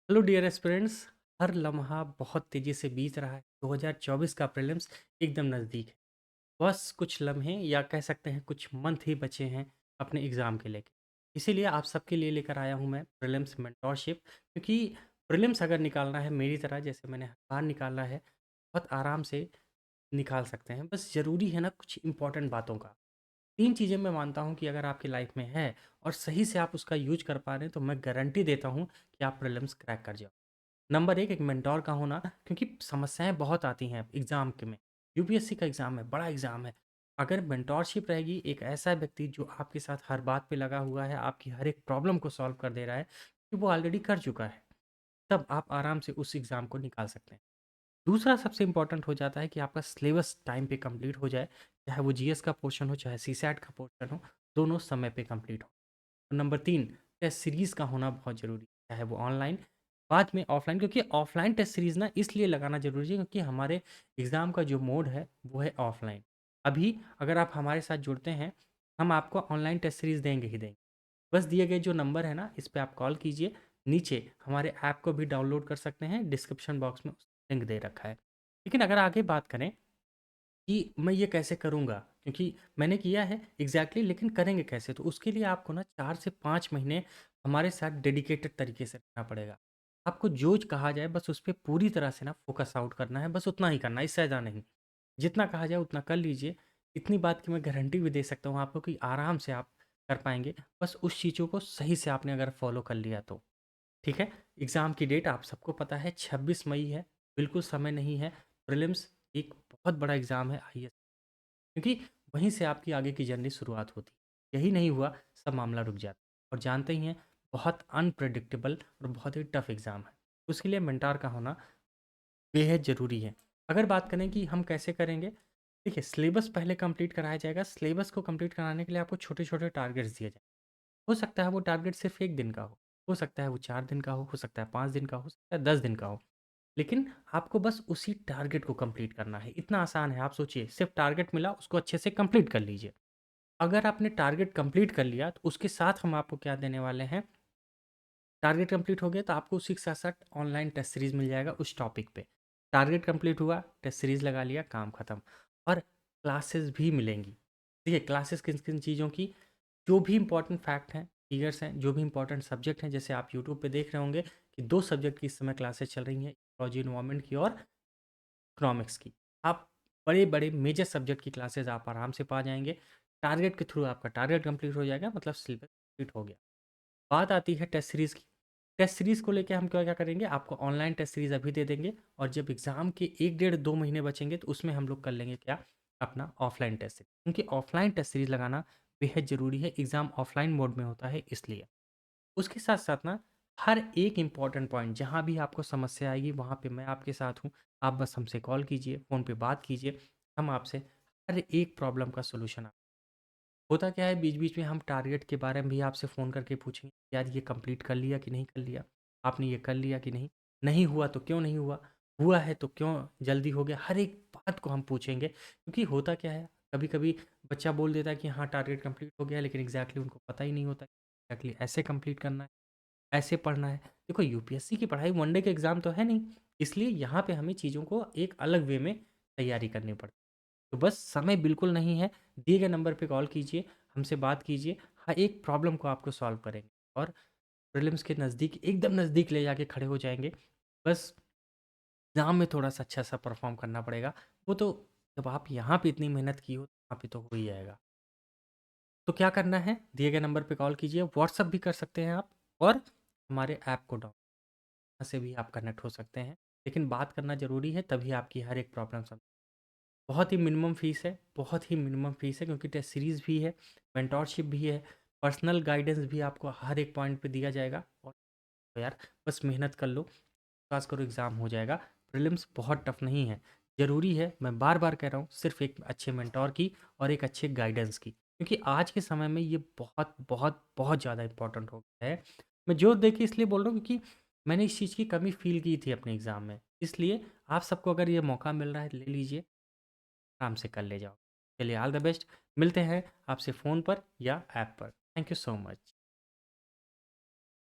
Hello dear aspirants. हर लम्हा बहुत तेज़ी से बीत रहा है। 2024 का प्रीलिम्स एकदम नज़दीक है। बस कुछ लम्हे या कह सकते हैं कुछ मंथ ही बचे हैं अपने एग्ज़ाम के लेके। इसीलिए आप सबके लिए लेकर आया हूँ मैं प्रीलिम्स मेंटोरशिप, क्योंकि प्रीलिम्स अगर निकालना है मेरी तरह जैसे मैंने हर बार निकाला है, बहुत आराम से निकाल सकते हैं। बस ज़रूरी है ना कुछ इम्पोर्टेंट बातों का। 3 चीज़ें मैं मानता हूँ कि अगर आपकी लाइफ़ में है और सही से आप उसका यूज़ कर पा रहे हैं, तो मैं गारंटी देता हूँ कि आप प्रीलिम्स क्रैक कर जाओ। नंबर 1 एक मेंटर का होना, क्योंकि समस्याएँ बहुत आती हैं एग्ज़ाम के में। यूपीएससी का एग्ज़ाम है, बड़ा एग्ज़ाम है। अगर मेंटरशिप रहेगी, एक ऐसा व्यक्ति जो आपके साथ हर बात पे लगा हुआ है, आपकी हर एक प्रॉब्लम को सॉल्व कर दे रहा है, कि वो ऑलरेडी कर चुका है, तब आप आराम से उस एग्ज़ाम को निकाल सकते हैं। दूसरा सबसे इम्पोर्टेंट हो जाता है कि आपका सिलेबस टाइम पे कंप्लीट हो जाए, चाहे वो जीएस का पोर्शन हो, चाहे सीसैट का पोर्शन हो, दोनों समय पे कंप्लीट हो। नंबर 3 टेस्ट सीरीज़ का होना बहुत ज़रूरी है, चाहे वो ऑनलाइन, बाद में ऑफ़लाइन, क्योंकि ऑफ़लाइन टेस्ट सीरीज़ ना इसलिए लगाना ज़रूरी है क्योंकि हमारे एग्ज़ाम का जो मोड है, वो है ऑफ़लाइन। अभी अगर आप हमारे साथ जुड़ते हैं, हम आपको ऑनलाइन टेस्ट सीरीज़ देंगे ही देंगे। बस दिए गए जो नंबर है ना, इस पे आप कॉल कीजिए, नीचे हमारे ऐप को भी डाउनलोड कर सकते हैं, डिस्क्रिप्शन बॉक्स में उसका लिंक दे रखा है। लेकिन अगर आगे बात करें कि मैं ये कैसे करूँगा? क्योंकि मैंने किया है एग्ज़ैक्टली, लेकिन करेंगे कैसे? तो उसके लिए आपको ना 4 से 5 महीने हमारे साथ डेडिकेटेड तरीके से रहना पड़ेगा। आपको जो कहा जाए बस उस पे पूरी तरह से ना फ़ोकस आउट करना है, बस उतना ही करना है, इससे ज़्यादा नहीं। जितना कहा जाए उतना कर लीजिए। इतनी बात की मैं गारंटी भी दे सकता हूँ आपको कि आराम से आप कर पाएँगे। बस उस चीज़ों को सही से आपने अगर फ़ॉलो कर लिया तो। ठीक है? एग्ज़ाम की डेट आप सबको पता है 26 मई है, बिल्कुल समय नहीं है। प्रीलिम्स एक बहुत बड़ा एग्ज़ाम है आईएएस, क्योंकि वहीं से आपकी आगे की जर्नी शुरुआत होती है। यही नहीं हुआ, सब मामला रुक जाता है। और जानते ही हैं, बहुत अनप्रेडिक्टेबल और बहुत ही टफ एग्ज़ाम है। उसके लिए मेंटर का होना बेहद ज़रूरी है। अगर बात करें कि हम कैसे करेंगे, देखिए सिलेबस पहले कंप्लीट कराया जाएगा। सिलेबस को कंप्लीट कराने के लिए आपको छोटे-छोटे टारगेट्स दिए जाएँ। हो सकता है वो टारगेट सिर्फ़ 1 दिन का हो सकता है वो 4 दिन का हो सकता है 5 दिन का हो सकता है 10 दिन का हो। लेकिन आपको बस उसी टारगेट को कंप्लीट करना है। इतना आसान है, आप सोचिए सिर्फ़ टारगेट मिला, उसको अच्छे से कंप्लीट कर लीजिए। अगर आपने टारगेट कंप्लीट कर लिया, तो उसके साथ हम आपको क्या देने वाले हैं, टारगेट कंप्लीट हो गया तो आपको उसी के साथ-साथ ऑनलाइन टेस्ट सीरीज़ मिल जाएगा उस टॉपिक पे। टारगेट कंप्लीट हुआ, टेस्ट सीरीज़ लगा लिया, काम खत्म। और क्लासेस भी मिलेंगी। देखिए क्लासेस किन-किन चीज़ों की, जो भी इम्पोर्टेंट फैक्ट हैं, फिगर्स हैं, जो भी इम्पोर्टेंट सब्जेक्ट हैं, जैसे आप यूट्यूब पे देख रहे होंगे कि 2 सब्जेक्ट की इस समय क्लासेस चल रही हैं, इकोलॉजी एनवायरनमेंट की और इकोनॉमिक्स की। आप बड़े-बड़े मेजर सब्जेक्ट की क्लासेस आप आराम से पा जाएँगे। टारगेट के थ्रू आपका टारगेट कंप्लीट हो जाएगा, मतलब सिलेबस कंप्लीट हो गया। बात आती है टेस्ट सीरीज़ की। टेस्ट सीरीज़ को लेके हम क्या-क्या करेंगे, आपको ऑनलाइन टेस्ट सीरीज़ अभी दे देंगे, और जब एग्ज़ाम के 1 डेढ़ 2 महीने बचेंगे तो उसमें हम लोग कर लेंगे क्या, अपना ऑफलाइन टेस्ट सीरीज़। क्योंकि ऑफलाइन टेस्ट सीरीज़ लगाना बेहद ज़रूरी है, एग्ज़ाम ऑफलाइन मोड में होता है इसलिए। उसके साथ-साथ ना हर एक इम्पोर्टेंट पॉइंट जहाँ भी आपको समस्या आएगी वहाँ पे मैं आपके साथ हूँ। आप बस हमसे कॉल कीजिए, फ़ोन पे बात कीजिए, हम आपसे हर एक प्रॉब्लम का सॉल्यूशन होता क्या है, बीच-बीच में हम टारगेट के बारे में भी आपसे फ़ोन करके पूछेंगे, यार ये कंप्लीट कर लिया कि नहीं कर लिया? आपने ये कर लिया कि नहीं? नहीं हुआ तो क्यों नहीं हुआ? हुआ है तो क्यों जल्दी हो गया? हर एक बात को हम पूछेंगे, क्योंकि होता क्या है, कभी-कभी बच्चा बोल देता है कि हाँ, टारगेट कंप्लीट हो गया है, लेकिन एग्ज़ैक्टली उनको पता ही नहीं होता, एग्ज़ैक्टली ऐसे कंप्लीट करना है, ऐसे पढ़ना है। देखो यूपीएससी की पढ़ाई वन डे के एग्ज़ाम तो है नहीं, इसलिए यहाँ पे हमें चीज़ों को एक अलग वे में तैयारी करनी पड़ती है। तो बस समय बिल्कुल नहीं है, दिए गए नंबर पे कॉल कीजिए, हमसे बात कीजिए, हर एक प्रॉब्लम को आपको सॉल्व करेंगे और प्रीलिम्स के नज़दीक एकदम नज़दीक ले जाके खड़े हो जाएँगे। बस एग्ज़ाम में थोड़ा-सा अच्छा-सा परफ़ॉर्म करना पड़ेगा, वो तो जब आप यहाँ पे इतनी मेहनत की हो, वहाँ पे तो हो ही जाएगा। तो क्या करना है, दिए गए नंबर पे कॉल कीजिए, व्हाट्सएप भी कर सकते हैं आप, और हमारे ऐप को डाउन से भी आप कनेक्ट हो सकते हैं। लेकिन बात करना ज़रूरी है, तभी आपकी हर एक प्रॉब्लम सॉल्व। बहुत ही मिनिमम फ़ीस है, बहुत ही मिनिमम फ़ीस है, क्योंकि टेस्ट सीरीज़ भी है, मेंटरशिप भी है, पर्सनल गाइडेंस भी आपको हर एक पॉइंट पे दिया जाएगा। और तो यार बस मेहनत कर लो, विश्वास करो एग्ज़ाम हो जाएगा। प्रीलिम्स बहुत टफ नहीं है, ज़रूरी है, मैं बार-बार कह रहा हूँ, सिर्फ़ एक अच्छे मेंटर की और एक अच्छे गाइडेंस की, क्योंकि आज के समय में ये बहुत, बहुत, बहुत ज़्यादा इम्पोर्टेंट हो गया है। मैं ज़ोर देके इसलिए बोल रहा हूँ क्योंकि मैंने इस चीज़ की कमी फ़ील की थी अपने एग्ज़ाम में, इसलिए आप सबको अगर ये मौका मिल रहा है, ले लीजिए, आराम से कर ले जाओ। चलिए ऑल द बेस्ट, मिलते हैं आपसे फ़ोन पर या ऐप पर। Thank you so much.